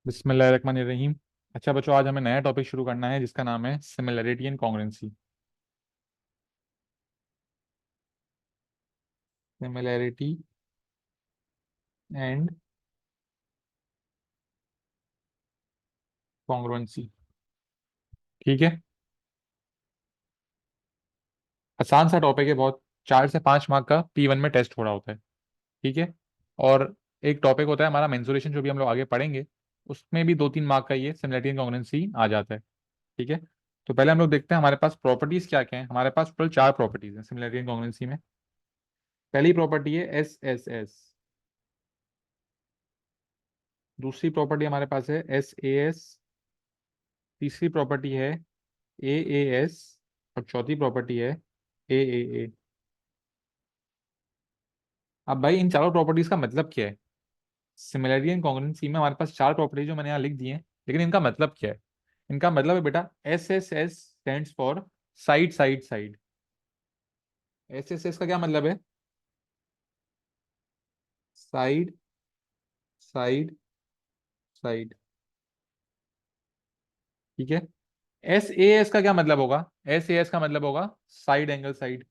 बिस्मिल्लाहिर्रहमानिर्रहीम। अच्छा बच्चों, आज हमें नया टॉपिक शुरू करना है जिसका नाम है similarity and congruency. Similarity and congruency. ठीक है। आसान सा टॉपिक है बहुत। 4 से 5 मार्क का P1 में टेस्ट हो रहा होता है। ठीक है। और एक टॉपिक होता है हमारा मेंसुरेशन, जो भी हम लोग आगे पढ़ेंगे। उसमें भी 2-3 मार्क का ये सिमिलैरिटी एंड कॉन्ग्रुएंसी आ जाता है। ठीक है। तो पहले हम लोग देखते हैं हमारे पास प्रॉपर्टीज क्या क्या है। हमारे पास टोटल 4 प्रॉपर्टीज हैं सिमिलैरिटी एंड कॉन्ग्रुएंसी में। पहली प्रॉपर्टी है SSS। दूसरी प्रॉपर्टी हमारे पास है SAS। तीसरी प्रॉपर्टी है AAS। और चौथी प्रॉपर्टी है AAA। अब भाई इन चारों प्रॉपर्टीज का मतलब क्या है? सिमिलैरिटी एंड कॉन्ग्रुएंसी में हमारे पास 4 प्रॉपर्टीज जो मैंने यहाँ लिख दी हैं, लेकिन इनका मतलब क्या है? इनका मतलब है बेटा SSS stands for side side side. SSS का क्या मतलब है? Side side side. ठीक है। SAS का क्या मतलब होगा? SAS का मतलब होगा साइड एंगल साइड।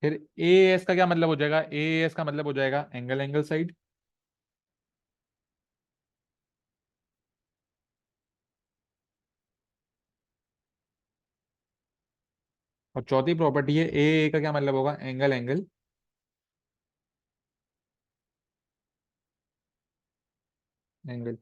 फिर AAS का क्या मतलब हो जाएगा? AAS का मतलब हो जाएगा एंगल एंगल साइड। और चौथी प्रॉपर्टी है AAA का क्या मतलब होगा? Angle angle angle.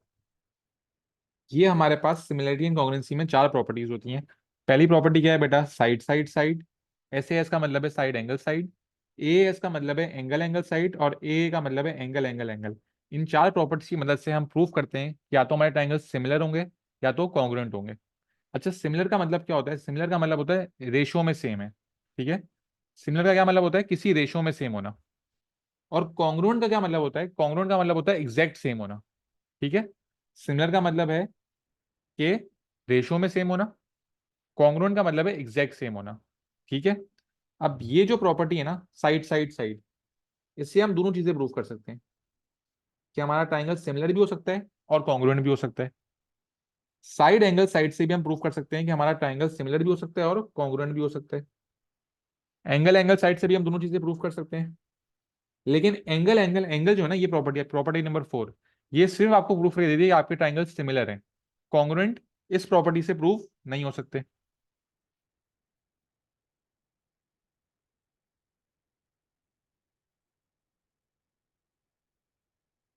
ये हमारे पास सिमिलरिटी एंड कॉन्ग्रुएंसी में 4 प्रॉपर्टीज होती हैं। पहली प्रॉपर्टी क्या है बेटा? Side side side. SAS का मतलब है साइड एंगल साइड। AS का मतलब है एंगल एंगल साइड। और AA का मतलब है एंगल एंगल एंगल। इन 4 प्रॉपर्टीज की मदद से हम प्रूव करते हैं कि या तो हमारे ट्राइंगल सिमिलर होंगे या तो कॉन्ग्रुएंट होंगे। अच्छा, सिमिलर का मतलब क्या होता है? सिमिलर का मतलब होता है रेशो में सेम है। ठीक है। सिमिलर का क्या मतलब होता है? किसी रेशो में सेम होना। और कॉन्ग्रुएंट का क्या मतलब होता है? कॉन्ग्रुएंट का मतलब होता है एग्जैक्ट सेम होना। ठीक है। सिमिलर का मतलब है कि रेशो में सेम होना। कॉन्ग्रुएंट का मतलब है एग्जैक्ट सेम होना। ठीक है। अब ये जो प्रॉपर्टी है ना, साइड साइड साइड, इससे हम दोनों चीजें प्रूव कर सकते हैं कि हमारा ट्राइंगल सिमिलर भी हो सकता है और कॉन्ग्रुएंट भी हो सकता है। साइड एंगल साइड से भी हम प्रूव कर सकते हैं कि हमारा ट्राइंगल सिमिलर भी हो सकता है और कॉन्ग्रुएंट भी हो सकता है। एंगल एंगल साइड से भी हम दोनों चीजें प्रूव कर सकते हैं। लेकिन एंगल एंगल एंगल जो है ना, ये प्रॉपर्टी है, प्रॉपर्टी नंबर 4, ये सिर्फ आपको प्रूफ कर देती है कि आपके ट्राइंगल सिमिलर हैं। कॉन्ग्रुएंट इस प्रॉपर्टी से प्रूफ नहीं हो सकते।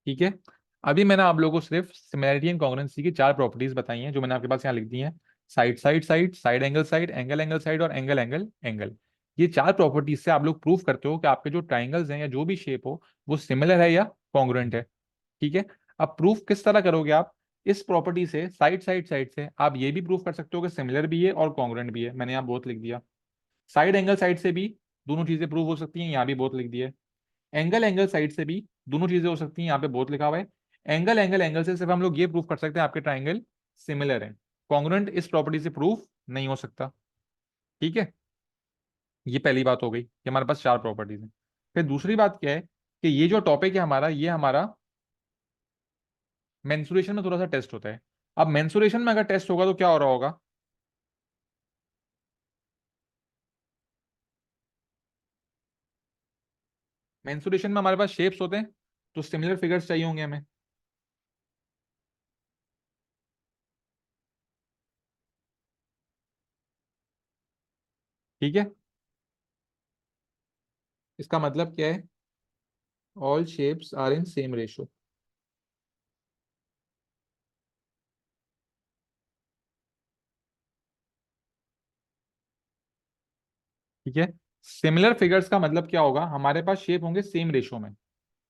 ठीक है। अभी मैंने आप लोगों को सिर्फ सिमिलैरिटी एंड कॉन्ग्रुएंसी की 4 प्रॉपर्टीज बताई हैं, जो मैंने आपके पास यहाँ लिख दी हैं। Side side side, side angle side, angle angle side और एंगल एंगल एंगल। ये 4 प्रॉपर्टीज से आप लोग प्रूव करते हो कि आपके जो ट्राइंगल्स हैं या जो भी शेप हो, वो सिमिलर है या कॉन्ग्रुएंट है। ठीक है। अब प्रूफ किस तरह करोगे आप? इस प्रॉपर्टी से साइड साइड साइड से आप ये भी प्रूव कर सकते हो कि सिमिलर भी है और कॉन्ग्रुएंट भी है। मैंने यहाँ बहुत लिख दिया। साइड एंगल साइड से भी दोनों चीजें प्रूव हो सकती हैं, यहाँ भी बहुत लिख दिया है। एंगल एंगल साइड से भी दोनों चीजें हो सकती हैं, यहाँ पे बहुत लिखा हुआ है। एंगल एंगल एंगल से सिर्फ हम लोग ये प्रूफ कर सकते हैं आपके ट्राइंगल सिमिलर है। कॉन्ग्रुएंट इस प्रॉपर्टी से प्रूफ नहीं हो सकता। ठीक है। ये पहली बात हो गई कि हमारे पास 4 प्रॉपर्टीज हैं। फिर दूसरी बात क्या है कि ये जो टॉपिक है हमारा, ये हमारा मेंसुरेशन में थोड़ा सा टेस्ट होता है। अब मेंसुरेशन में अगर टेस्ट होगा तो क्या हो रहा होगा? मेंसुरेशन में हमारे पास शेप्स होते हैं, तो सिमिलर फिगर्स चाहिए होंगे हमें। ठीक है। इसका मतलब क्या है? All shapes are in same ratio. ठीक है। सिमिलर फिगर्स का मतलब क्या होगा? हमारे पास शेप होंगे सेम रेशो में।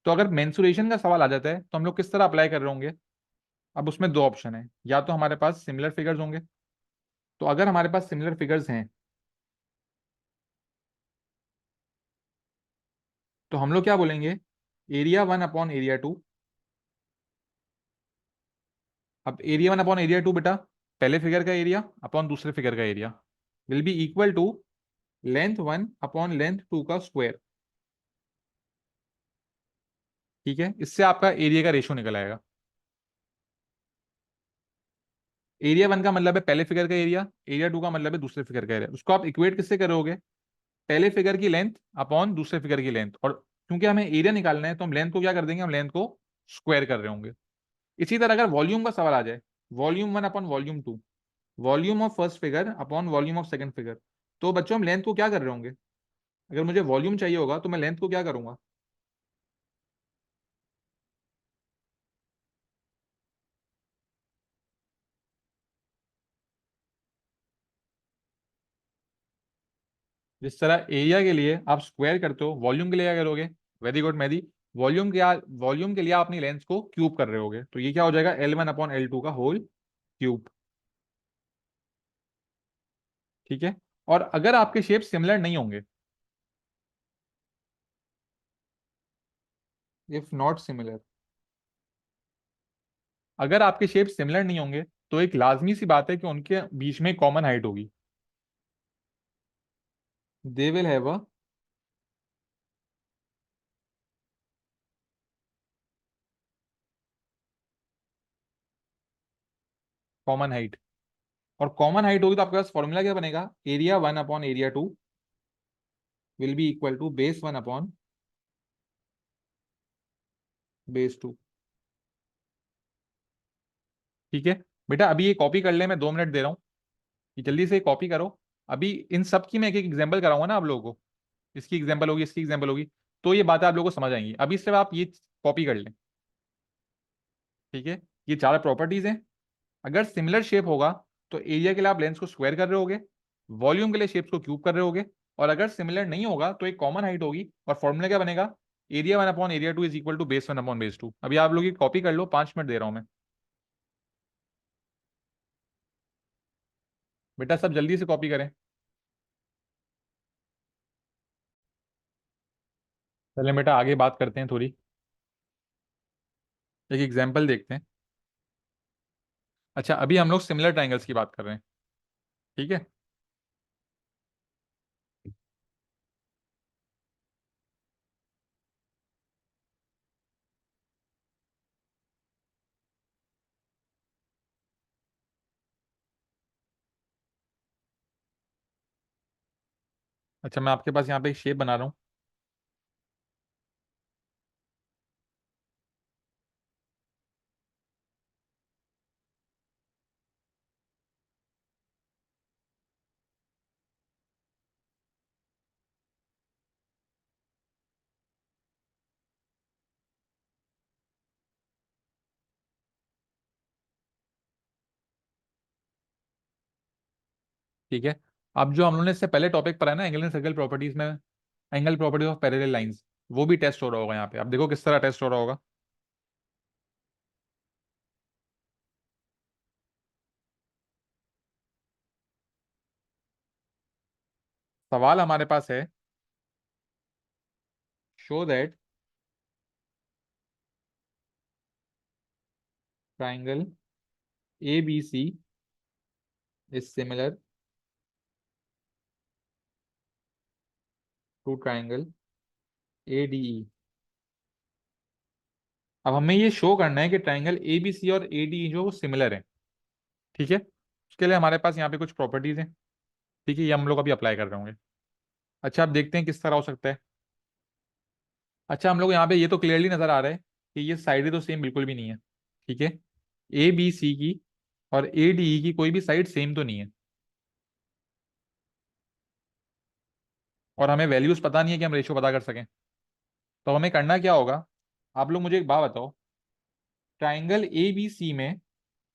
तो अगर मेंसुरेशन का सवाल आ जाता है तो हम लोग किस तरह अप्लाई कर रहे होंगे? अब उसमें 2 ऑप्शन है, या तो हमारे पास सिमिलर फिगर्स होंगे। तो अगर हमारे पास सिमिलर फिगर्स हैं तो हम लोग क्या बोलेंगे? Area 1 upon area 2। अब एरिया 1 अपॉन एरिया 2 बेटा, पहले फिगर का एरिया अपॉन दूसरे फिगर का area. Will be equal to length 1 upon length 2 का स्क्वायर। ठीक है, इससे आपका एरिया का रेशियो निकल आएगा। एरिया 1 का मतलब है पहले फिगर का एरिया, एरिया 2 का मतलब है दूसरे फिगर का एरिया। उसको आप इक्वेट किससे करोगे? पहले फिगर की लेंथ अपॉन दूसरे फिगर की लेंथ, और क्योंकि हमें एरिया निकालना है तो हम लेंथ को क्या कर देंगे, हम लेंथ को स्क्वायर कर रहे होंगे। इसी तरह अगर वॉल्यूम का सवाल आ जाए, volume 1 upon volume 2, volume of first figure upon volume of second figure, तो बच्चों हम लेंथ को क्या कर रहे होंगे? अगर मुझे वॉल्यूम चाहिए होगा तो मैं लेंथ को क्या करूंगा? जिस तरह एरिया के लिए आप स्क्वायर करते हो, वॉल्यूम के लिए क्या करोगे? Very good Mehdi. वॉल्यूम के लिए आप अपनी लेंथ को क्यूब कर रहे होगे, तो ये क्या हो जाएगा? L1 अपॉन L2 का होल क्यूब। ठीक है। और अगर आपके शेप सिमिलर नहीं होंगे, इफ नॉट सिमिलर, अगर आपके शेप सिमिलर नहीं होंगे तो एक लाजमी सी बात है कि उनके बीच में कॉमन हाइट होगी। They will have a common height. और कॉमन हाइट होगी तो आपके पास फॉर्मूला क्या बनेगा? Area 1 upon area 2 will be equal to base 1 upon base 2। ठीक है बेटा, अभी ये कॉपी कर ले, मैं 2 मिनट दे रहा हूँ, ये जल्दी से कॉपी करो। अभी इन सब की मैं एक एक एग्जाम्पल कराऊंगा ना आप लोगों को, इसकी एग्जाम्पल होगी, इसकी एग्जाम्पल होगी, तो ये बातें आप लोगों को समझ आएंगी। अभी सिर्फ आप ये कॉपी कर लें। ठीक है, ये चार प्रॉपर्टीज हैं। अगर सिमिलर शेप होगा तो एरिया के लिए आप लेंस को स्क्वायर कर रहे होगे, वॉल्यूम के लिए शेप्स को क्यूब कर रहे होगे, और अगर सिमिलर नहीं होगा तो एक कॉमन हाइट होगी, और फॉर्मूला क्या बनेगा? Area 1 upon area 2 is equal to base 1 upon base 2। अभी आप लोग ये कॉपी कर लो, 5 मिनट दे रहा हूं मैं। बेटा सब जल्दी से कॉपी करें। चलें बेटा आगे बात करते हैं थोड़ी, एक एग्जाम्पल देखते हैं। अच्छा, अभी हम लोग सिमिलर ट्राइंगल्स की बात कर रहे हैं। ठीक है। अच्छा, मैं आपके पास यहाँ पे एक शेप बना रहा हूँ। ठीक है, अब जो हम लोगों ने इससे पहले टॉपिक पढ़ा है ना, एंगल एंड सर्कल प्रॉपर्टीज में, angle properties of parallel lines, वो भी टेस्ट हो रहा होगा यहाँ पे। अब देखो किस तरह टेस्ट हो रहा होगा। सवाल हमारे पास है, show that triangle A B C is similar to triangle A D E. अब हमें ये शो करना है कि ट्राइंगल ए बी सी और ए डी ई जो वो सिमिलर है। ठीक है, उसके लिए हमारे पास यहाँ पे कुछ प्रॉपर्टीज हैं। ठीक है, ये हम लोग अभी अप्लाई कर रहे होंगे। अच्छा, अब देखते हैं किस तरह हो सकता है। अच्छा, हम लोग यहाँ पे ये तो क्लियरली नजर आ रहा है कि ये साइडें तो सेम बिल्कुल भी नहीं है। ठीक है, ए बी सी की और ए डी ई की कोई भी साइड सेम तो नहीं है, और हमें वैल्यूज पता नहीं है कि हम रेशियो पता कर सकें। तो हमें करना क्या होगा? आप लोग मुझे एक बात बताओ, ट्राइंगल ए बी सी में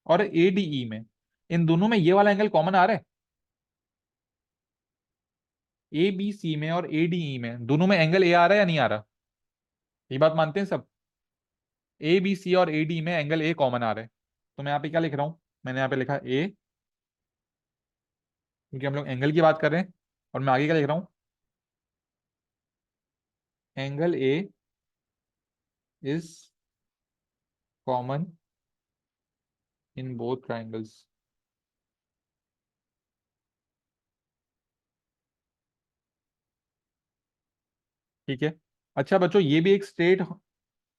और ए डी ई में, इन दोनों में ये वाला एंगल कॉमन आ रहा है? ए बी सी में और ए डी ई में दोनों में एंगल ए आ रहा है या नहीं आ रहा? ये बात मानते हैं सब? ए बी सी और ए डी में एंगल ए कॉमन आ रहा है। तो मैं यहाँ पे क्या लिख रहा हूँ? मैंने यहाँ पे लिखा ए, क्योंकि हम लोग एंगल की बात कर रहे हैं। और मैं आगे क्या लिख रहा हूँ? Angle A is common in both triangles. ठीक है। अच्छा बच्चों, ये भी एक स्ट्रेट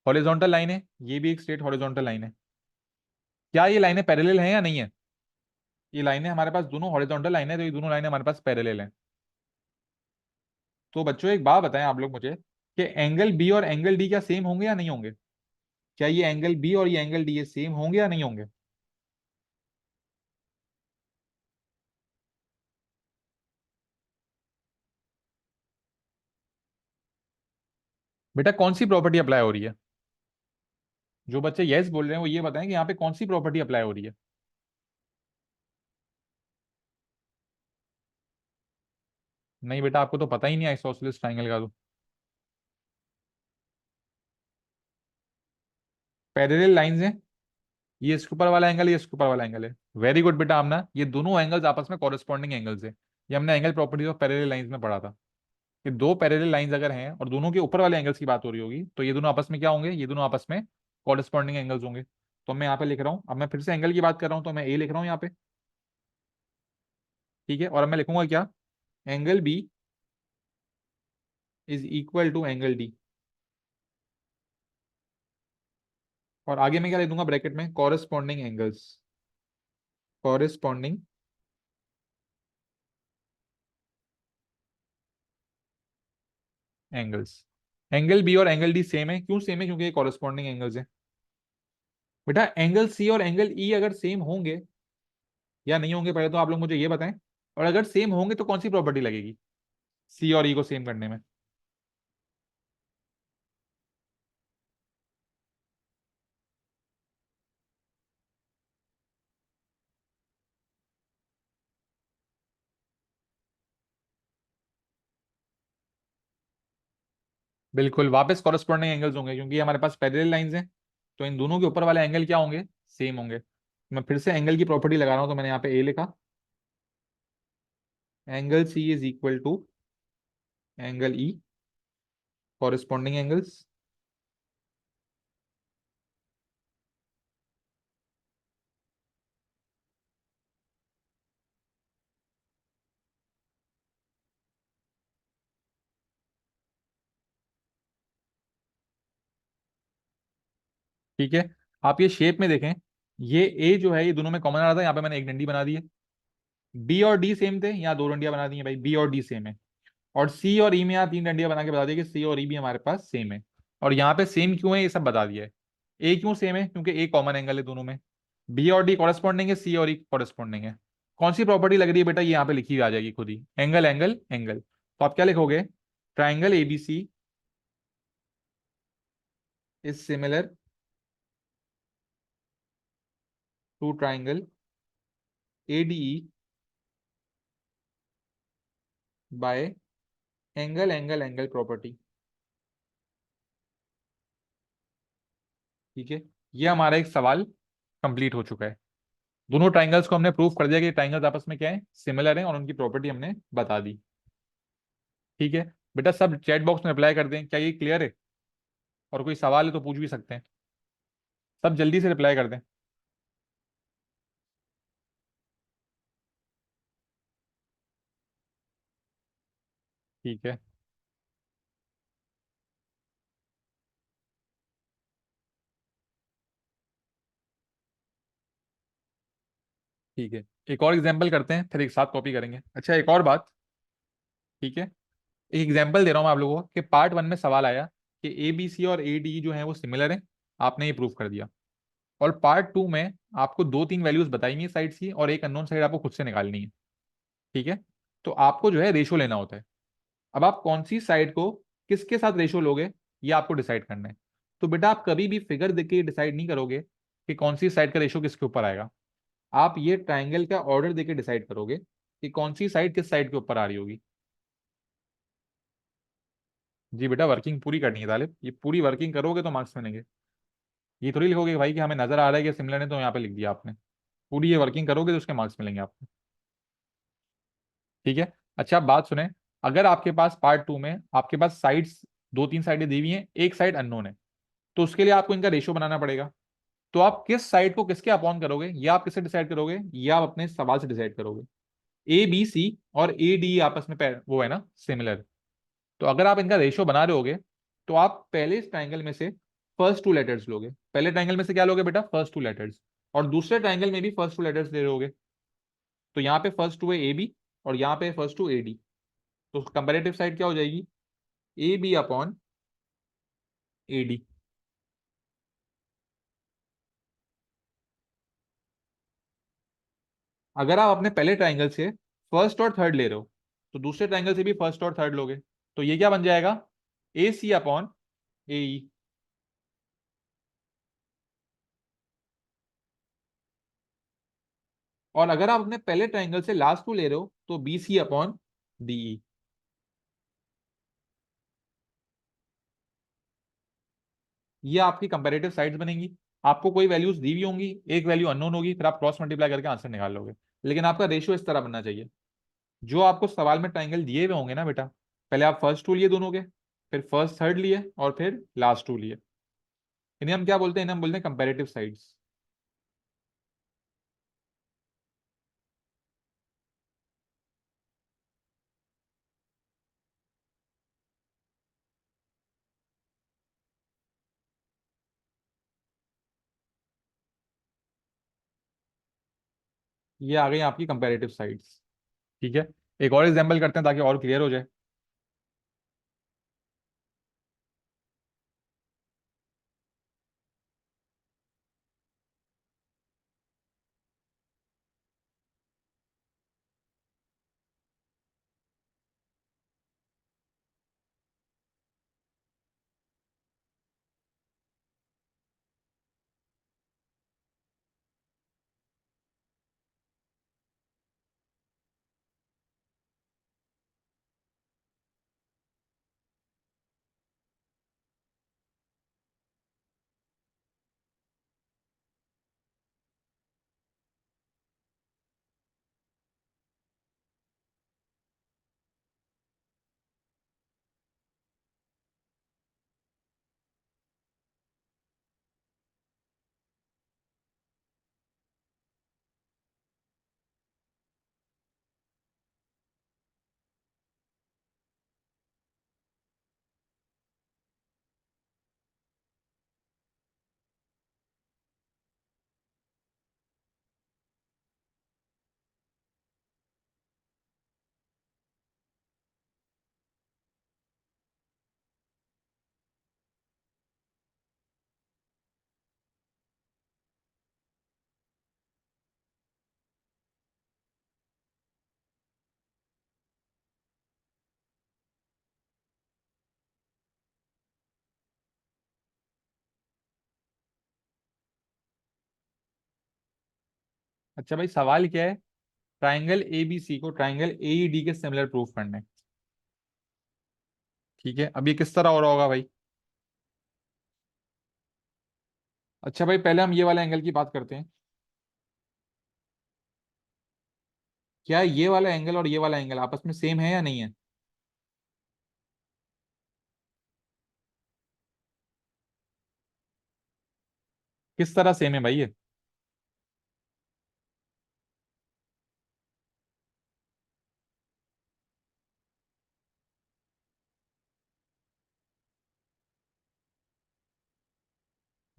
हॉरिजॉन्टल लाइन है, ये भी एक स्ट्रेट हॉरिजॉन्टल लाइन है। क्या ये लाइनें पैरेलल हैं या नहीं है? ये लाइनें हमारे पास दोनों हॉरिजॉन्टल लाइन है, तो ये दोनों लाइनें हमारे पास पैरेलल हैं। तो बच्चों एक बात बताएं आप लोग मुझे, कि एंगल बी और एंगल डी क्या सेम होंगे या नहीं होंगे? क्या ये एंगल बी और ये एंगल डी ये सेम होंगे या नहीं होंगे? बेटा कौन सी प्रॉपर्टी अप्लाई हो रही है? जो बच्चे यस बोल रहे हैं वो ये बताएं कि यहाँ पे कौन सी प्रॉपर्टी अप्लाई हो रही है। नहीं बेटा, आपको तो पता ही नहीं है आइसोसेलेस ट्राइंगल का तो। पैरेलल लाइंस हैं, ये इसके ऊपर वाला एंगल, ये इसके ऊपर वाला एंगल है। वेरी गुड बेटा आमना, ये दोनों एंगल्स आपस में कॉरेस्पॉन्डिंग एंगल्स है। ये हमने angle properties of parallel lines में पढ़ा था कि दो पैरेलल लाइंस अगर हैं और दोनों के ऊपर वाले एंगल्स की बात हो रही होगी, तो ये दोनों आपस में क्या होंगे? ये दोनों आपस में कॉरेस्पॉन्डिंग एंगल्स होंगे। तो मैं यहाँ पे लिख रहा हूँ, अब मैं फिर से एंगल की बात कर रहा हूँ, तो मैं ए लिख रहा हूँ यहाँ पे। ठीक है, और अब मैं लिखूंगा क्या? Angle B is equal to angle D. और आगे मैं क्या लिख दूंगा ब्रैकेट में? Corresponding angles, corresponding angles. Angle B और एंगल डी सेम है, क्यों सेम है? क्योंकि ये कॉरेस्पॉन्डिंग एंगल्स है। बेटा एंगल सी और एंगल ई अगर सेम होंगे या नहीं होंगे, पहले तो आप लोग मुझे ये बताएं। और अगर सेम होंगे तो कौन सी प्रॉपर्टी लगेगी सी और ई को सेम करने में? बिल्कुल, वापस कॉरेस्पॉन्डिंग एंगल्स होंगे, क्योंकि ये हमारे पास पैरेलल लाइंस हैं। तो इन दोनों के ऊपर वाले एंगल क्या होंगे? सेम होंगे। मैं फिर से एंगल की प्रॉपर्टी लगा रहा हूं, तो मैंने यहाँ पे ए लिखा। Angle C is equal to angle E, corresponding angles. ठीक है, आप ये शेप में देखें, ये ए जो है ये दोनों में कॉमन आ रहा था, यहाँ पे मैंने एक डंडी बना दी है। बी और डी सेम थे, यहाँ दो डंडियां बना दी हैं भाई, बी और डी सेम है। और सी और ई में यहाँ तीन डंडियां बना के बता दिया कि सी और ई भी हमारे पास सेम है। और यहाँ पे सेम क्यों है ये सब बता दिया है। ए क्यों सेम है? क्योंकि ए कॉमन एंगल है दोनों में। बी और डी कॉरेस्पॉन्डिंग है, सी और ई कॉरेस्पॉन्डिंग है। कौन सी प्रॉपर्टी लग रही है बेटा? ये यहाँ पे लिखी हुई आ जाएगी खुद ही, एंगल एंगल एंगल। तो आप क्या लिखोगे? Triangle ABC is similar to triangle ADE by angle angle angle property. ठीक है, ये हमारा एक सवाल कंप्लीट हो चुका है। दोनों ट्राइंगल्स को हमने प्रूव कर दिया कि ट्राइंगल्स आपस में क्या है? सिमिलर हैं, और उनकी प्रॉपर्टी हमने बता दी। ठीक है बेटा, सब चैट बॉक्स में रिप्लाई कर दें, क्या ये क्लियर है? और कोई सवाल है तो पूछ भी सकते हैं। सब जल्दी से रिप्लाई कर दें। ठीक है। ठीक है, एक और एग्जाम्पल करते हैं, फिर एक साथ कॉपी करेंगे। अच्छा एक और बात, ठीक है, एक एग्जाम्पल दे रहा हूँ मैं आप लोगों को, कि पार्ट वन में सवाल आया कि ए बी सी और ए डी जो है वो सिमिलर है। आपने ये प्रूव कर दिया। और पार्ट टू में आपको दो तीन वैल्यूज बताई हुई है साइड की, और एक अननोन साइड आपको खुद से निकालनी है। ठीक है, तो आपको जो है रेशो लेना होता है। अब आप कौन सी साइड को किसके साथ रेशो लोगे, ये आपको डिसाइड करना है। तो बेटा आप कभी भी फिगर देख के डिसाइड नहीं करोगे कि कौन सी साइड का रेशो किसके ऊपर आएगा। आप ये ट्राइंगल का ऑर्डर देके डिसाइड करोगे कि कौन सी साइड किस साइड के ऊपर आ रही होगी। जी बेटा, वर्किंग पूरी करनी है तालिब, ये पूरी वर्किंग करोगे तो मार्क्स मिलेंगे। ये थोड़ी लिखोगे कि भाई कि हमें नजर आ रहा है कि सिमिलर है तो यहाँ पे लिख दिया आपने। पूरी ये वर्किंग करोगे तो उसके मार्क्स मिलेंगे आपको। ठीक है। अच्छा आप बात सुने, अगर आपके पास पार्ट टू में आपके पास साइड्स, दो तीन साइडें दी हुई हैं, एक साइड अननोन है, तो उसके लिए आपको इनका रेशियो बनाना पड़ेगा। तो आप किस साइड को किसके अपॉन करोगे, या आप किससे डिसाइड करोगे, या आप अपने सवाल से डिसाइड करोगे? ए बी सी और ए डी आपस में वो है ना सिमिलर। तो अगर आप इनका रेशियो बना रहे होगे तो आप पहले इस ट्राइंगल में से फर्स्ट टू लेटर्स लोगे, पहले ट्राइंगल में से क्या लोगे बेटा, फर्स्ट टू लेटर्स, और दूसरे ट्राइंगल में भी फर्स्ट टू लेटर्स ले रहे होगे। तो यहाँ पे फर्स्ट टू है ए बी और यहाँ पे फर्स्ट टू ए डी। तो कंपेरेटिव साइड क्या हो जाएगी, A B upon A D. अगर आप अपने पहले ट्राइंगल से फर्स्ट और थर्ड ले रहे हो तो दूसरे ट्राइंगल से भी फर्स्ट और थर्ड लोगे। तो ये क्या बन जाएगा, ए सी अपॉन ए ई। और अगर आप अपने पहले ट्राइंगल से लास्ट टू ले रहे हो तो B C upon D E. ये आपकी कंपैरेटिव साइड्स बनेंगी। आपको कोई वैल्यूज दी हुई होंगी, एक वैल्यू अननोन होगी, फिर आप क्रॉस मल्टीप्लाई करके आंसर निकाल लोगे। लेकिन आपका रेशियो इस तरह बनना चाहिए, जो आपको सवाल में ट्राइंगल दिए हुए होंगे ना बेटा, पहले आप फर्स्ट टू लिए दोनों के, फिर फर्स्ट थर्ड लिए और फिर लास्ट टू लिए। इन्हें हम क्या बोलते हैं, इन्हें हम बोलते हैं कंपैरेटिव साइड्स। ये आ गई आपकी कंपैरेटिव साइड्स। ठीक है, एक और एग्जाम्पल करते हैं ताकि और क्लियर हो जाए। अच्छा भाई, सवाल क्या है, ट्राइंगल ए बी सी को ट्राइंगल ए ई डी के सिमिलर प्रूफ करना है। ठीक है, अब ये किस तरह हो रहा होगा भाई। अच्छा भाई, पहले हम ये वाले एंगल की बात करते हैं। क्या ये वाला एंगल और ये वाला एंगल आपस में सेम है या नहीं है। किस तरह सेम है भाई ये।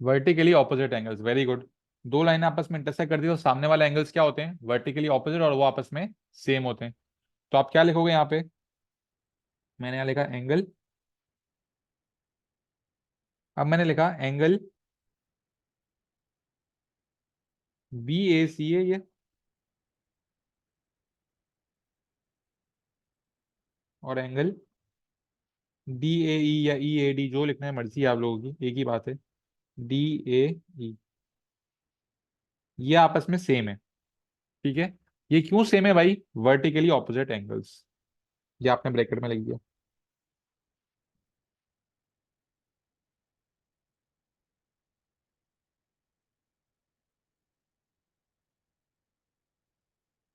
Vertically opposite angles, very good. दो लाइनें आपस में इंटरसेक्ट करती है तो सामने वाले एंगल्स क्या होते हैं, वर्टिकली ऑपोजिट, और वो आपस में सेम होते हैं। तो आप क्या लिखोगे यहाँ पे, मैंने यहाँ लिखा एंगल। अब मैंने लिखा एंगल बी ए सी है ये, और एंगल डी ए ई या ई ए डी, जो लिखना है मर्जी है आप लोगों की, एक ही बात है, डी ए ई। ये आपस में सेम है। ठीक है, ये क्यों सेम है भाई, वर्टिकली ऑपोजिट एंगल्स। ये आपने ब्रैकेट में लिख दिया।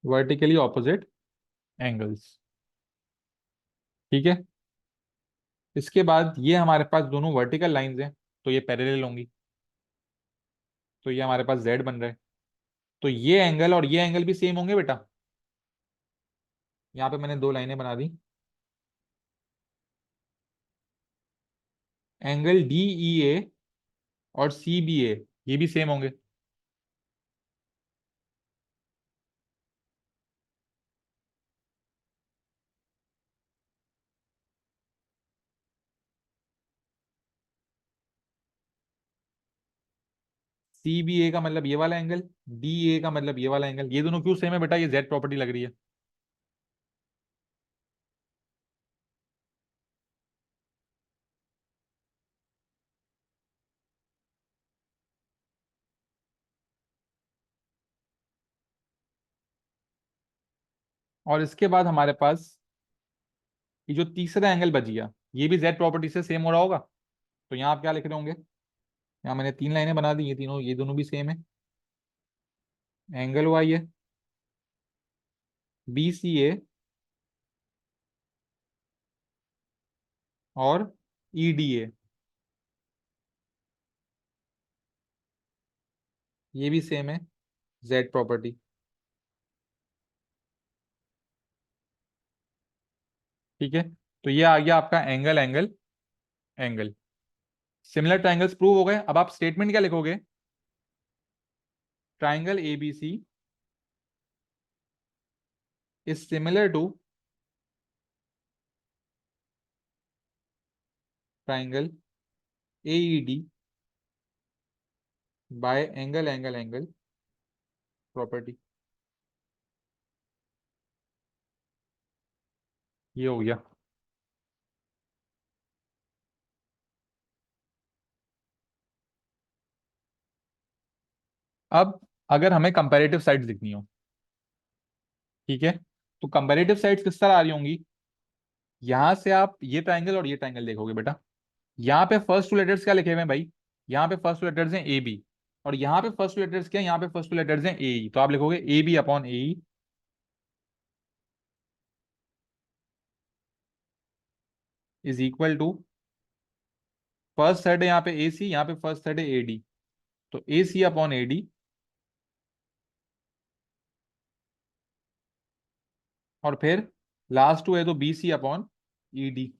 Vertically opposite angles. ठीक है, इसके बाद ये हमारे पास दोनों वर्टिकल लाइंस हैं, तो ये पैरेलल होंगी। तो ये हमारे पास जेड बन रहा है। तो ये एंगल और ये एंगल भी सेम होंगे बेटा। यहाँ पे मैंने दो लाइनें बना दी। एंगल डी ई ए और सी बी ए ये भी सेम होंगे। सी बी ए का मतलब ये वाला एंगल, डी ए का मतलब ये वाला एंगल, ये दोनों क्यों सेम है बेटा, ये जेड प्रॉपर्टी लग रही है। और इसके बाद हमारे पास ये जो तीसरा एंगल बच गया, ये भी जेड प्रॉपर्टी से सेम हो रहा होगा। तो यहाँ आप क्या लिख रहे होंगे, यहाँ मैंने तीन लाइनें बना दी, ये तीनों ये दोनों भी सेम है। एंगल हुआ ये बी सी ए और ई डी ए, ये भी सेम है जेड प्रॉपर्टी। ठीक है, तो ये आ गया आपका angle angle angle. Similar triangles prove हो गए। अब आप स्टेटमेंट क्या लिखोगे, triangle A B C is similar to triangle A E D by angle angle angle property. ये हो गया। अब अगर हमें कंपैरेटिव साइड्स लिखनी हो, ठीक है, तो कंपैरेटिव साइड्स किस तरह आ रही होंगी, यहां से आप ये ट्राइंगल और ये ट्राइंगल देखोगे बेटा। यहाँ पे फर्स्ट टू लेटर्स क्या लिखे हुए हैं भाई, यहाँ पे फर्स्ट टू लेटर्स हैं ए बी, और यहाँ पे फर्स्ट टू लेटर्स क्या है, यहाँ पे फर्स्ट टू लेटर्स हैं ए ई, तो आप लिखोगे A B upon A E is equal to, first third है यहाँ पे ए सी, यहाँ पे फर्स्ट थर्ड है ए डी, तो A C upon A D, और फिर लास्ट टू है तो B C upon E D.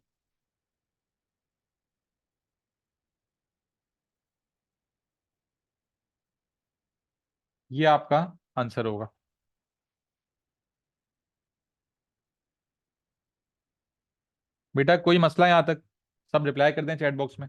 ये आपका आंसर होगा। बेटा कोई मसला यहाँ तक, सब रिप्लाई कर दें चैट बॉक्स में।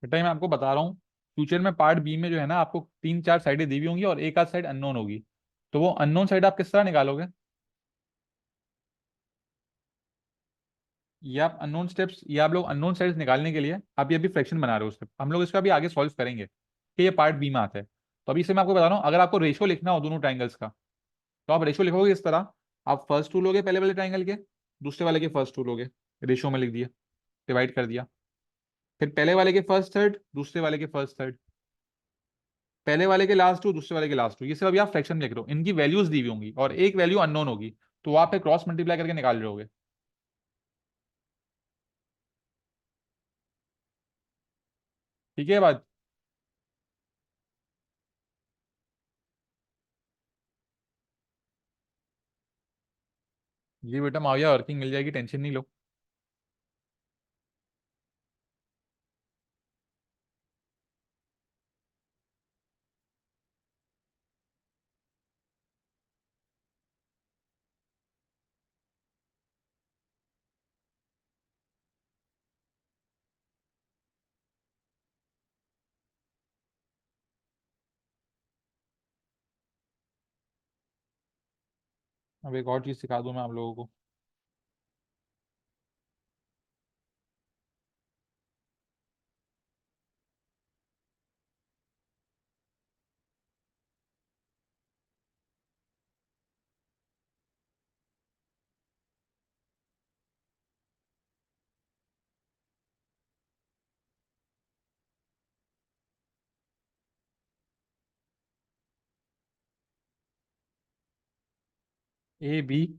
बेटा मैं आपको बता रहा हूँ, फ्यूचर में पार्ट बी में जो है ना, आपको तीन चार साइडें दी हुई होंगी और एक आध साइड अननोन होगी, तो वो अननोन साइड आप किस तरह निकालोगे। ये आप अननोन स्टेप्स, ये आप लोग अननोन साइड्स निकालने के लिए आप ये अभी फ्रैक्शन बना रहे हो, उससे हम लोग इसका भी आगे सॉल्व करेंगे कि ये पार्ट बी में आता है। तो अभी से मैं आपको बता रहा हूँ, अगर आपको रेशो लिखना हो दोनों ट्राइंगल्स का, तो आप रेशो लिखोगे इस तरह, आप फर्स्ट टू लोगे पहले वाले ट्राइंगल के, दूसरे वाले के फर्स्ट टू लोगे, रेशो में लिख दिया, डिवाइड कर दिया, फिर पहले वाले के फर्स्ट थर्ड, दूसरे वाले के फर्स्ट थर्ड, पहले वाले के लास्ट टू, दूसरे वाले के लास्ट टू, ये सब अभी आप फ्रैक्शन में लिख रहे हो, इनकी वैल्यूज दी हुई होंगी और एक वैल्यू अननोन होगी, तो आप क्रॉस मल्टीप्लाई करके निकाल रहे होगे। ठीक है बात। ये बेटा माविया वर्किंग मिल जाएगी, टेंशन नहीं लो। अब एक और चीज सिखा दूं मैं आप लोगों को। ABCD,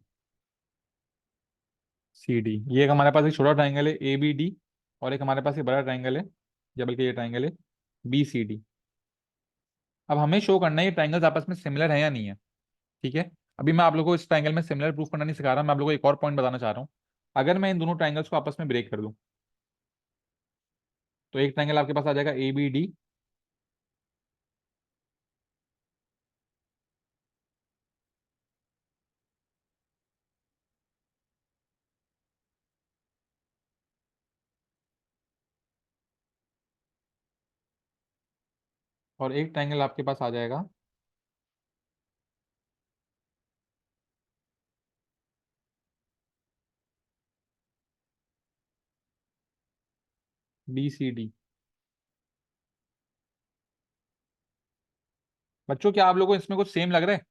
ये एक हमारे पास एक छोटा ट्राइंगल है ABD, और एक हमारे पास ये बड़ा ट्राइंगल है, या बल्कि ये ट्राइंगल है BCD। अब हमें शो करना है ये ट्राइंगल्स आपस में सिमिलर है या नहीं है। ठीक है। अभी मैं आप लोगों को इस ट्राइंगल में सिमिलर प्रूफ करना नहीं सिखा रहा, मैं आप लोगों को एक और पॉइंट बताना चाह रहा हूँ। अगर मैं इन दोनों ट्राइंगल्स को आपस में ब्रेक कर दूं, तो एक ट्राइंगल आपके पास आ जाएगा ABD, और एक ट्राइंगल आपके पास आ जाएगा BCD। बच्चों, क्या आप लोगों को इसमें कुछ सेम लग रहा है?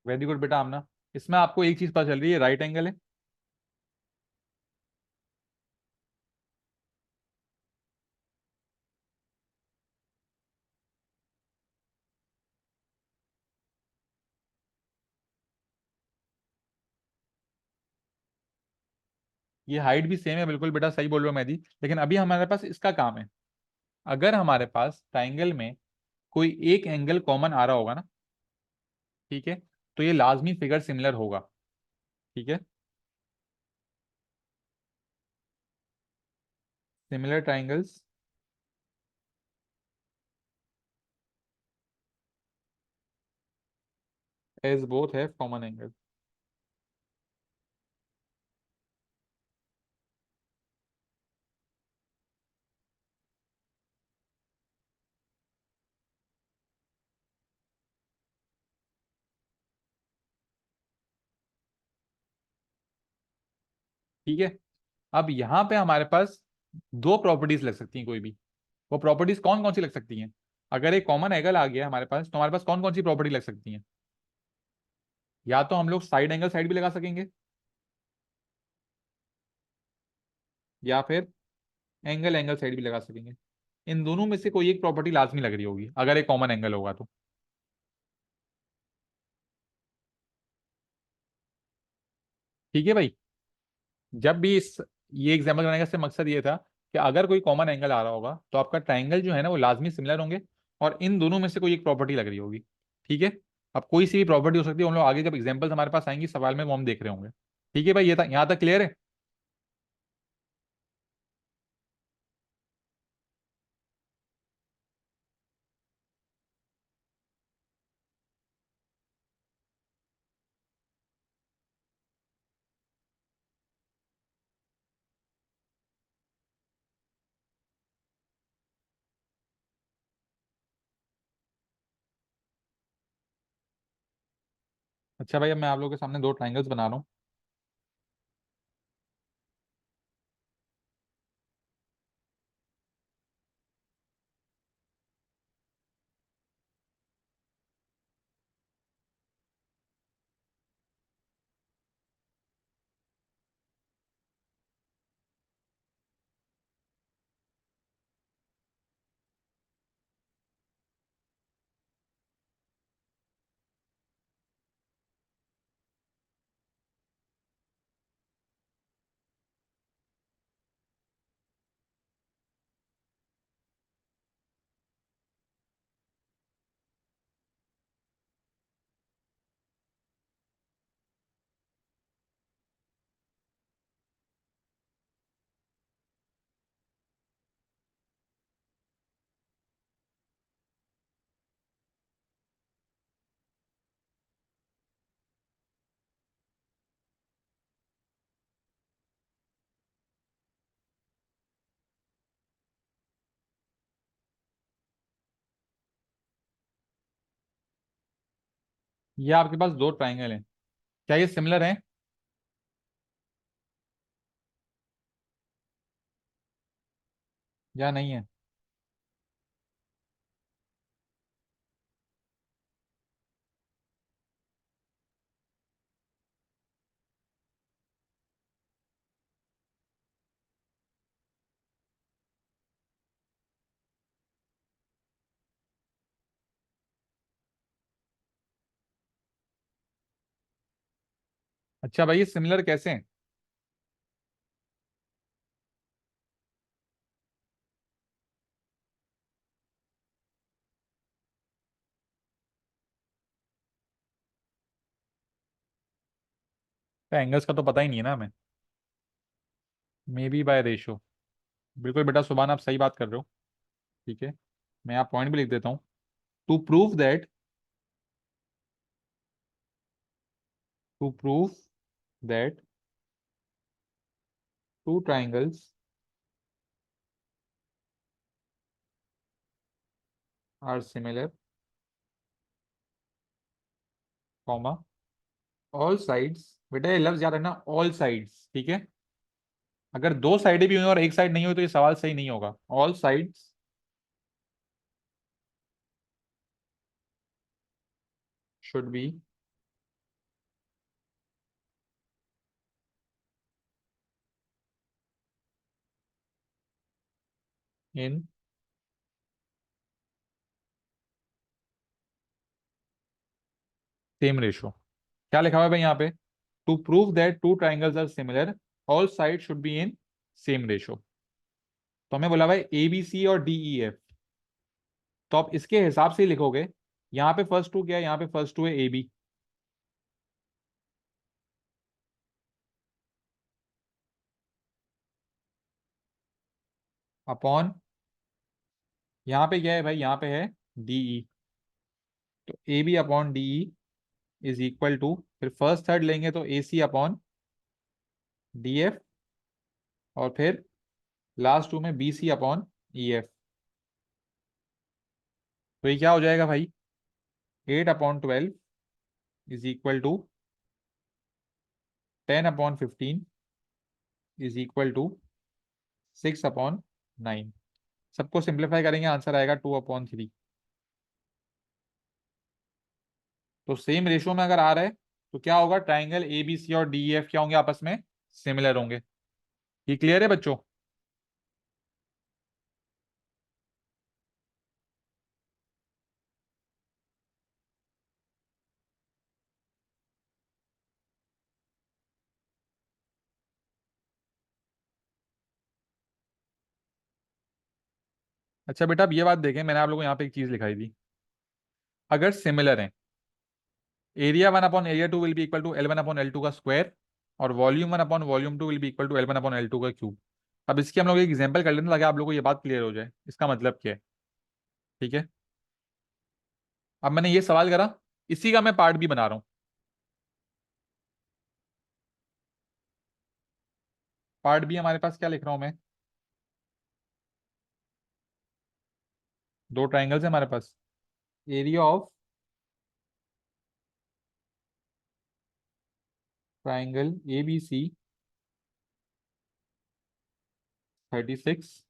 वेरी गुड बेटा आमना। इसमें आपको एक चीज पता चल रही है, राइट एंगल है। ये हाइट भी सेम है, बिल्कुल बेटा सही बोल रहे हो मेहदी। लेकिन अभी हमारे पास इसका काम है, अगर हमारे पास ट्राइंगल में कोई एक एंगल कॉमन आ रहा होगा ना, ठीक है, तो ये लाजमी फिगर सिमिलर होगा। ठीक है। Similar triangles as both have common angle. ठीक है। अब यहाँ पे हमारे पास दो प्रॉपर्टीज लग सकती हैं कोई भी। वो प्रॉपर्टीज कौन कौन सी लग सकती हैं? अगर एक कॉमन एंगल आ गया हमारे पास, तो हमारे पास कौन कौन सी प्रॉपर्टी लग सकती हैं? या तो हम लोग साइड एंगल साइड भी लगा सकेंगे, या फिर एंगल एंगल साइड भी लगा सकेंगे। इन दोनों में से कोई एक प्रॉपर्टी लाजमी लग रही होगी अगर एक कॉमन एंगल होगा तो। ठीक है भाई। जब भी इस ये एग्जाम्पल बनाने का सिर्फ मकसद ये था कि अगर कोई कॉमन एंगल आ रहा होगा तो आपका ट्राइंगल जो है ना वो लाजमी सिमिलर होंगे, और इन दोनों में से कोई एक प्रॉपर्टी लग रही होगी। ठीक है। अब कोई सी भी प्रॉपर्टी हो सकती है, हम लोग आगे जब एग्जाम्पल्स हमारे पास आएंगी सवाल में वो हम देख रहे होंगे। ठीक है भाई, ये था, यहाँ तक क्लियर है? अच्छा भाई, अब मैं आप लोगों के सामने दो ट्राइंगल्स बना रहा हूँ। ये आपके पास दो ट्राइंगल हैं, क्या ये सिमिलर हैं या नहीं है? अच्छा भाई, ये सिमिलर कैसे हैं? एंगल्स का तो पता ही नहीं है ना हमें। May be bye ratio. बिल्कुल बेटा सुभान, आप सही बात कर रहे हो। ठीक है, मैं आप पॉइंट भी लिख देता हूँ। To prove that, to prove that two triangles are similar, comma, all sides. बेटा ये लफ्ज याद रखना, ऑल साइड्स, ठीक है। अगर दो साइडें भी हुई और एक साइड नहीं हुई तो ये सवाल सही नहीं होगा। All sides should be in same ratio. क्या लिखा हुआ है भाई यहाँ पे? To prove that two triangles are similar, all side should be in same ratio. तो हमें बोला भाई ए बी सी और डी ई एफ, तो आप इसके हिसाब से ही लिखोगे। यहाँ पे फर्स्ट टू क्या है? यहाँ पे फर्स्ट टू है ए बी, अपॉन यहाँ पे क्या है भाई? यहाँ पे है डी ई। तो A B upon D E is equal to, फिर फर्स्ट थर्ड लेंगे तो A C upon D F, और फिर लास्ट टू में B C upon E F. तो ये क्या हो जाएगा भाई? 8/12 is equal to 10/15 is equal to 6/9। सबको सिंप्लीफाई करेंगे, आंसर आएगा 2/3। तो सेम रेशियो में अगर आ रहा है तो क्या होगा? ट्राइंगल ए बी सी और डी ई एफ क्या होंगे? आपस में सिमिलर होंगे। ये क्लियर है बच्चों? अच्छा बेटा, अब ये बात देखें, मैंने आप लोगों को यहाँ पे एक चीज लिखाई थी। अगर सिमिलर है, area one upon area two will be equal to L1/L2 का स्क्वायर, और volume one upon volume two will be equal to L1/L2 का क्यूब। अब इसकी हम लोग एक एग्जांपल कर लेते हैं ताकि आप लोगों को ये बात क्लियर हो जाए इसका मतलब क्या है। ठीक है, अब मैंने ये सवाल करा, इसी का मैं पार्ट भी बना रहा हूँ। पार्ट भी हमारे पास क्या लिख रहा हूं मैं? दो ट्राइंगल्स है हमारे पास। Area of triangle A B C 36,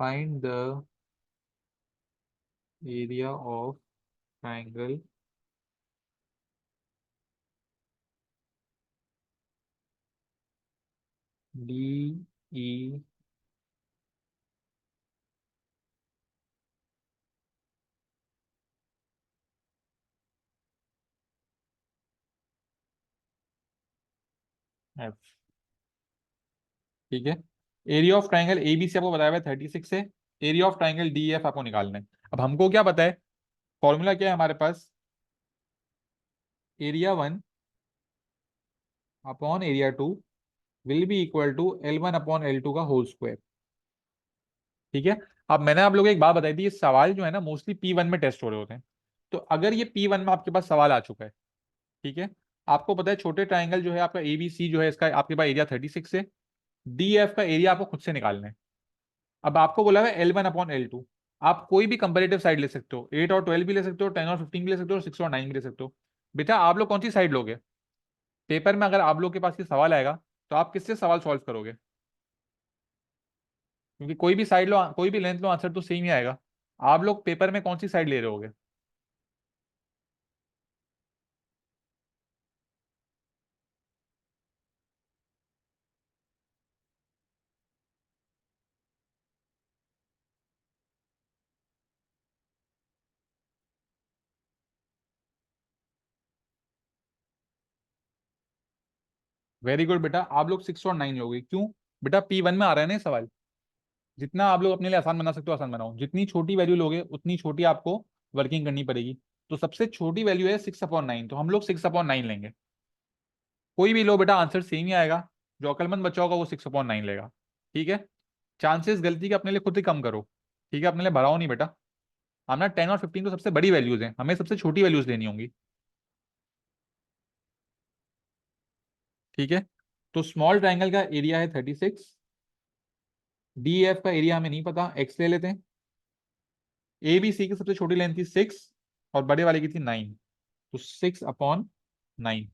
find the area of triangle D E F. ठीक है, area of triangle A B C आपको बताया हुआ है 36 है। Area of triangle D F आपको निकालना है। अब हमको क्या पता है? फॉर्मूला क्या है हमारे पास? Area one upon area two will be equal to L1/L2 का होल स्क्वायर। ठीक है, अब मैंने आप लोगों को एक बात बताई थी, ये सवाल जो है ना मोस्टली P1 में टेस्ट हो रहे होते हैं। तो अगर ये P1 में आपके पास सवाल आ चुका है, ठीक है, आपको पता है छोटे ट्राइंगल जो है आपका ए बी सी जो है, इसका आपके पास एरिया 36 है। डी एफ का एरिया आपको खुद से निकालना है। अब आपको बोला है L1/L2। आप कोई भी कंपेरेटिव साइड ले सकते हो, 8 और 12 भी ले सकते हो, 10 और 15 भी ले सकते हो, और 6 और 9 भी ले सकते हो। बेटा आप लोग कौन सी साइड लोगे? पेपर में अगर आप लोग के पास ये सवाल आएगा तो आप किससे सवाल सॉल्व करोगे? क्योंकि कोई भी साइड लो, कोई भी लेंथ लो, आंसर तो सेम ही आएगा। आप लोग पेपर में कौन सी साइड ले रहे होगे? वेरी गुड बेटा, आप लोग 6 और 9 लोगे, क्यों? बेटा P1 में आ रहा है ना ये सवाल। जितना आप लोग अपने लिए आसान बना सकते हो आसान बनाओ, जितनी छोटी वैल्यू लोगे उतनी छोटी आपको वर्किंग करनी पड़ेगी। तो सबसे छोटी वैल्यू है 6/9, तो हम लोग 6/9 लेंगे। कोई भी लो बेटा, आंसर सेम ही आएगा। जो अक्लमंद बच्चा होगा वो 6/9 लेगा। ठीक है। चांसेस गलती के अपने लिए खुद ही कम करो। ठीक है, अपने लिए बढ़ाओ नहीं बेटा। हम ना 10 और 15 तो सबसे बड़ी वैल्यूज हैं, हमें सबसे छोटी वैल्यूज लेनी होंगी। ठीक है। तो स्मॉल ट्राइंगल का एरिया है 36। डी एफ का एरिया हमें नहीं पता, एक्स ले लेते हैं। ए बी सी की सबसे छोटी लेंथ थी 6 और बड़े वाले की थी 9। तो 6/9,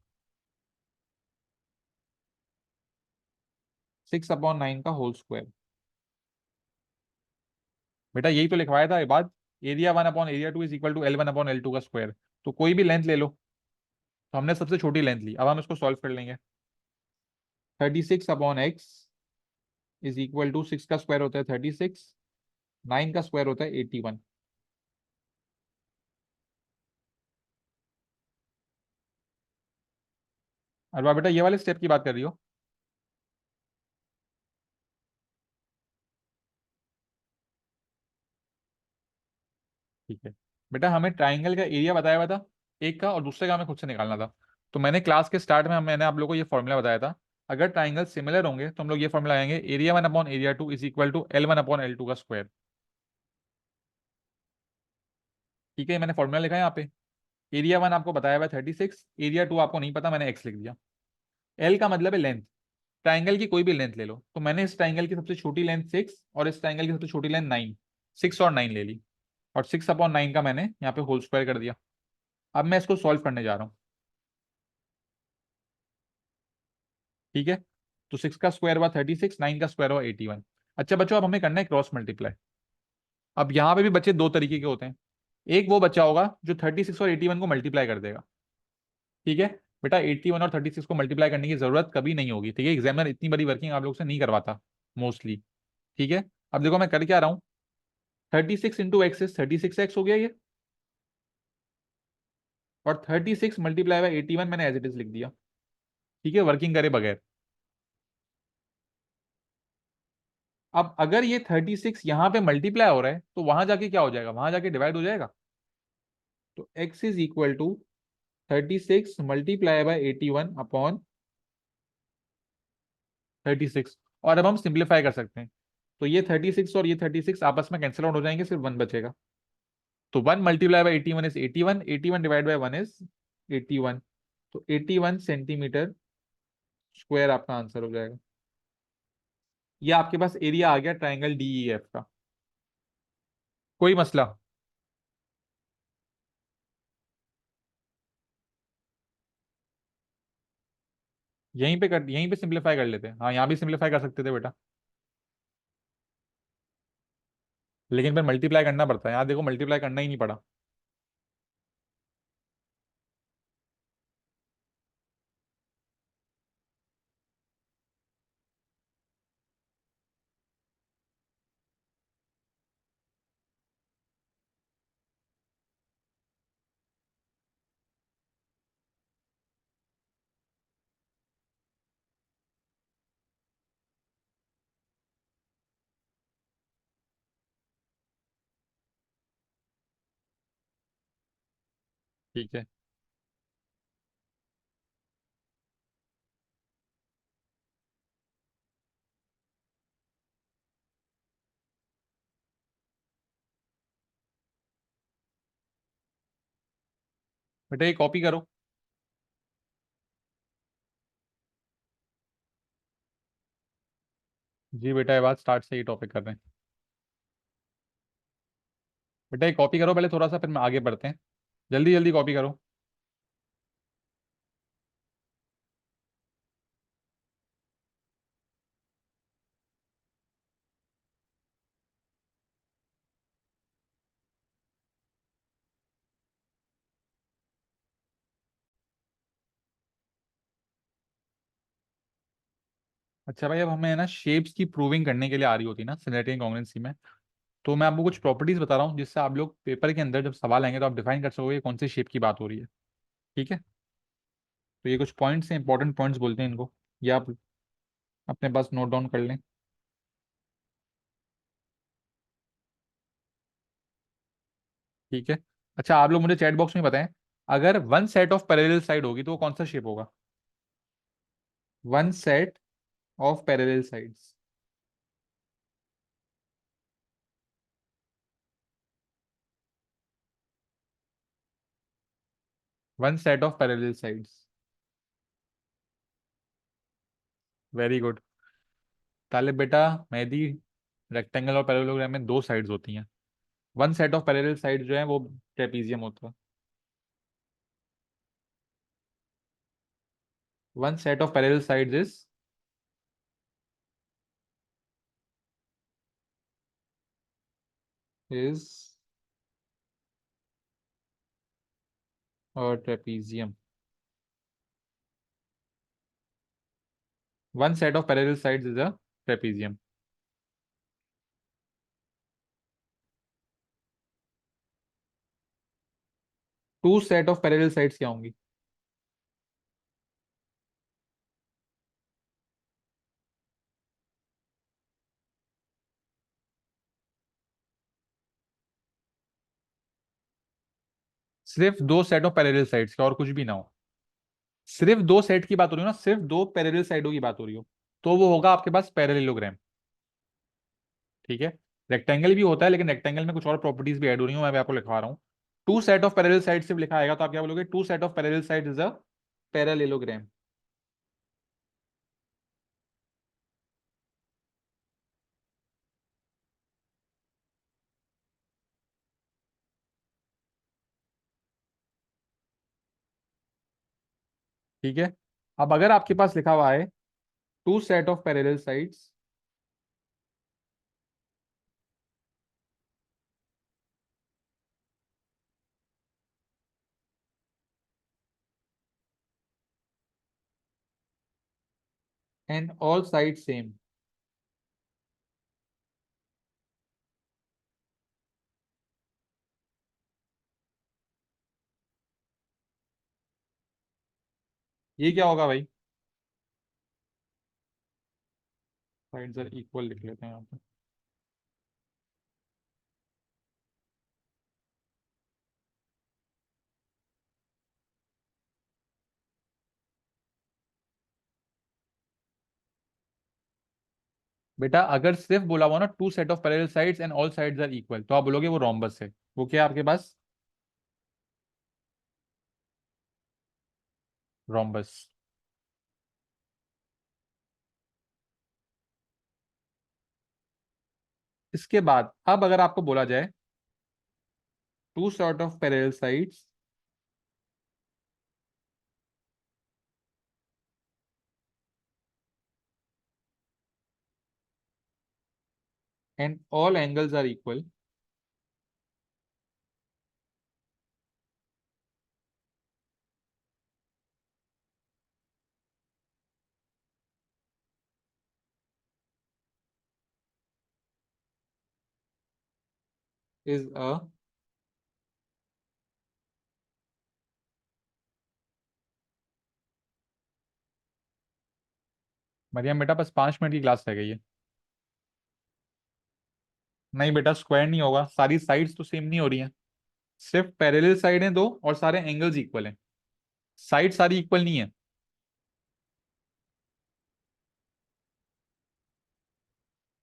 6/9 का होल स्क्वायर। बेटा यही तो लिखवाया था ये बात। एरिया 1/एरिया 2 इज इक्वल टू L1/L2 का स्क्वायर। तो कोई भी लेंथ ले लो। तो हमने सबसे छोटी लेंथ ली, अब हम इसको सॉल्व कर लेंगे। 36/x इज इक्वल टू 6 का स्क्वायर होता है 36, 9 का स्क्वायर होता है 81। और बेटा ये वाले स्टेप की बात कर रही हो? ठीक है। बेटा हमें ट्राइंगल का एरिया बताया हुआ था एक का, और दूसरे का हमें खुद से निकालना था। तो मैंने क्लास के स्टार्ट में मैंने आप लोगों को ये फॉर्मूला बताया था। अगर ट्राइंगल सिमिलर होंगे तो हम लोग ये फॉर्मूला आएंगे, एरिया 1/एरिया 2 इज इक्वल टू L1/L2 का स्क्वायर। ठीक है, मैंने फॉर्मूला लिखा है यहाँ पे। एरिया 1 आपको बताया हुआ है 36, एरिया 2 आपको नहीं पता, मैंने एक्स लिख दिया। एल का मतलब है लेंथ। ट्राइंगल की कोई भी लेंथ ले लो, तो मैंने इस ट्राइंगल की सबसे छोटी लेंथ 6 और इस ट्राइंगल की सबसे छोटी लेंथ 9, 6 और 9 ले ली। और 6/9 का मैंने यहाँ पे होल स्क्वायर कर दिया। अब मैं इसको सॉल्व करने जा रहा हूँ। ठीक है। तो 6 का स्क्वायर हुआ 36, 9 का स्क्वायर हुआ 81। अच्छा बच्चों, अब हमें करना है क्रॉस मल्टीप्लाई। अब यहाँ पे भी बच्चे दो तरीके के होते हैं। एक वो बच्चा होगा जो 36 और 81 को मल्टीप्लाई कर देगा। ठीक है। बेटा 81 और 36 को मल्टीप्लाई करने की जरूरत कभी नहीं होगी। ठीक है, एग्जामिनर इतनी बड़ी वर्किंग आप लोग से नहीं करवाता मोस्टली। ठीक है। अब देखो मैं कर क्या रहा हूँ। 36 इंटू एक्स 36x हो गया ये। और 36 × मैंने एज इट इज लिख दिया। ठीक है, वर्किंग करे बगैर। अब अगर ये 36 यहाँ पे मल्टीप्लाई हो रहा है तो वहां जाके क्या हो जाएगा, वहां जाके डिवाइड हो जाएगा। तो x इज इक्वल टू 36 × 81/31। और अब हम सिंप्लीफाई कर सकते हैं। तो ये 36 और ये 36 आपस में कैंसिल आउट हो जाएंगे, सिर्फ 1 बचेगा। तो 1 × 81 इज 81, 81 डिवाइड बाई 1 इज 81। तो 81 सेंटीमीटर स्क्वायर आपका आंसर हो जाएगा। ये आपके पास एरिया आ गया ट्राइंगल DEF का। कोई मसला? यहीं पे सिंप्लीफाई कर लेते हैं, हाँ यहाँ भी सिंप्लीफाई कर सकते थे बेटा। लेकिन फिर मल्टीप्लाई करना पड़ता है, यहाँ देखो मल्टीप्लाई करना ही नहीं पड़ा। ठीक है। बेटा ये कॉपी करो। जी बेटा, ये बात स्टार्ट से ही टॉपिक कर रहे हैं। बेटा ये कॉपी करो पहले थोड़ा सा, फिर मैं आगे बढ़ते हैं। जल्दी जल्दी कॉपी करो। अच्छा भाई, अब हमें है ना शेप्स की प्रूविंग करने के लिए आ रही होती है ना सिमिलरिटी एंड कॉन्ग्रुएंसी में। तो मैं आपको कुछ प्रॉपर्टीज बता रहा हूँ जिससे आप लोग पेपर के अंदर जब सवाल आएंगे तो आप डिफाइन कर सकोगे कौन से शेप की बात हो रही है। ठीक है। तो ये कुछ पॉइंट्स हैं, इंपॉर्टेंट पॉइंट्स बोलते हैं इनको। या आप अपने पास नोट डाउन कर लें। ठीक है। अच्छा, आप लोग मुझे चैट बॉक्स में बताएं, अगर one set of parallel side होगी तो वो कौन सा शेप होगा? One set of parallel sides. One set of parallel sides. Very good. ताले बेटा, मेहदी, रेक्टेंगल और पैरेललोग्राम में दो साइड्स होती हैं। One set of parallel side जो है वो ट्रेपीजियम होता है। One set of parallel sides is trapezium. One set of parallel sides is a trapezium. Two set of parallel sides क्या होंगी? सिर्फ दो सेट ऑफ पैरेलल साइड्स का, और कुछ भी ना हो। सिर्फ दो सेट की बात हो रही हो ना, सिर्फ दो पैरेलल साइडों की बात हो रही हो, तो वो होगा आपके पास पैरेललोग्राम। ठीक है। रेक्टेंगल भी होता है, लेकिन रेक्टेंगल में कुछ और प्रॉपर्टीज भी ऐड हो रही हूँ, मैं भी आपको लिखवा रहा हूँ। Two set of parallel side सिर्फ लिखा आएगा तो आप क्या बोलोगे? Two set of parallel side is a parallelogram. ठीक है। अब अगर आपके पास लिखा हुआ है two set of parallel sides and all side same, ये क्या होगा भाई? साइड्स आर इक्वल लिख लेते हैं यहाँ पे। बेटा अगर सिर्फ बोला हुआ ना two set of parallel sides and all sides are equal, तो आप बोलोगे वो रोम्बस है। वो क्या है आपके पास? रोम्बस। इसके बाद अब अगर आपको बोला जाए two set of parallel sides and all angles are equal, is a मरियम बेटा, बस 5 मिनट की क्लास रह गई है। नहीं बेटा, स्क्वायर नहीं होगा, सारी साइड्स तो सेम नहीं हो रही हैं। सिर्फ पैरेलल साइड है दो और सारे एंगल्स इक्वल हैं। साइड सारी इक्वल नहीं है।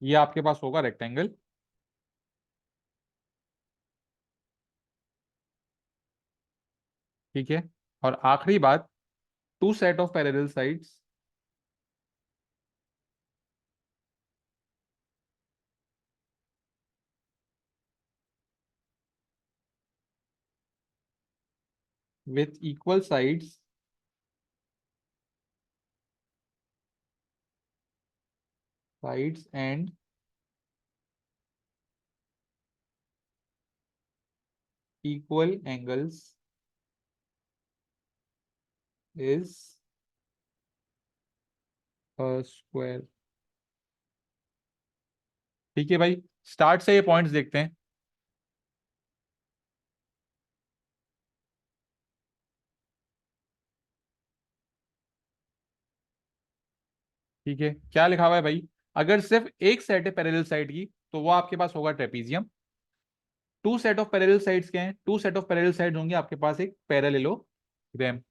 ये आपके पास होगा रेक्टेंगल। ठीक है। और आखिरी बात, two set of parallel sides with equal sides and equal angles is square. ठीक है भाई, स्टार्ट से ये पॉइंट्स देखते हैं। ठीक है, क्या लिखा हुआ है भाई? अगर सिर्फ एक सेट है पैरेलल साइड की तो वो आपके पास होगा trapezium. Two set of parallel sides क्या है? Two set of parallel side होंगे आपके पास एक पैरेललोग्राम।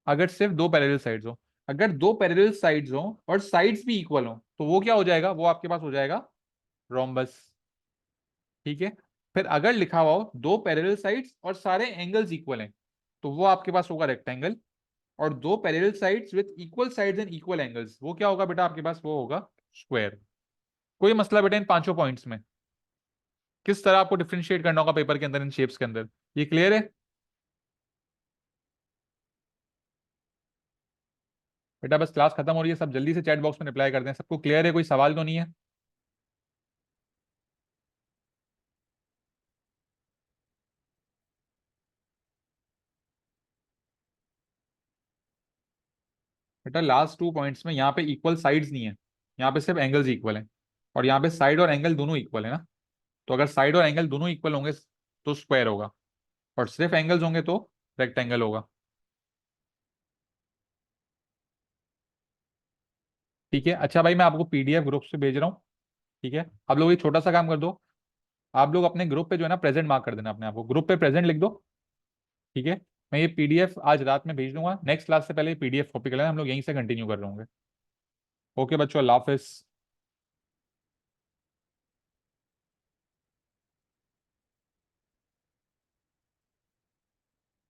अगर सिर्फ दो पैरेलल साइड्स हो, अगर दो पैरेलल साइड्स हो और साइड्स भी इक्वल हो तो वो क्या हो जाएगा? वो आपके पास हो जाएगा रोम्बस। ठीक है। फिर अगर लिखा हुआ हो दो पैरेलल साइड्स और सारे एंगल्स इक्वल हैं तो वो आपके पास होगा रेक्टेंगल। और दो parallel sides with equal sides and equal angles, वो क्या होगा बेटा आपके पास? वो होगा स्क्वायर। कोई मसला बेटा इन पांचों पॉइंट्स में? किस तरह आपको डिफरेंशिएट करना होगा पेपर के अंदर इन शेप्स के अंदर, ये क्लियर है? बेटा बस क्लास खत्म हो रही है, सब जल्दी से चैट बॉक्स में रिप्लाई कर दें। सबको क्लियर है? कोई सवाल तो नहीं है? बेटा लास्ट टू पॉइंट्स में यहाँ पे इक्वल साइड्स नहीं है, यहाँ पे सिर्फ एंगल्स इक्वल हैं। और यहाँ पे साइड और एंगल दोनों इक्वल है ना। तो अगर साइड और एंगल दोनों इक्वल होंगे तो स्क्वायर होगा, और सिर्फ एंगल्स होंगे तो रेक्टेंगल होगा। ठीक है। अच्छा भाई, मैं आपको पीडीएफ ग्रुप से भेज रहा हूँ। ठीक है, आप लोग एक छोटा सा काम कर दो। आप लोग अपने ग्रुप पे जो है ना प्रेजेंट मार्क कर देना, अपने आप को ग्रुप पे प्रेजेंट लिख दो। ठीक है। मैं ये पीडीएफ आज रात में भेज दूंगा, नेक्स्ट क्लास से पहले पीडीएफ कॉपी कर लेना, हम लोग यहीं से कंटिन्यू कर रहे होंगे। ओके बच्चों, अल्लाह हाफिज।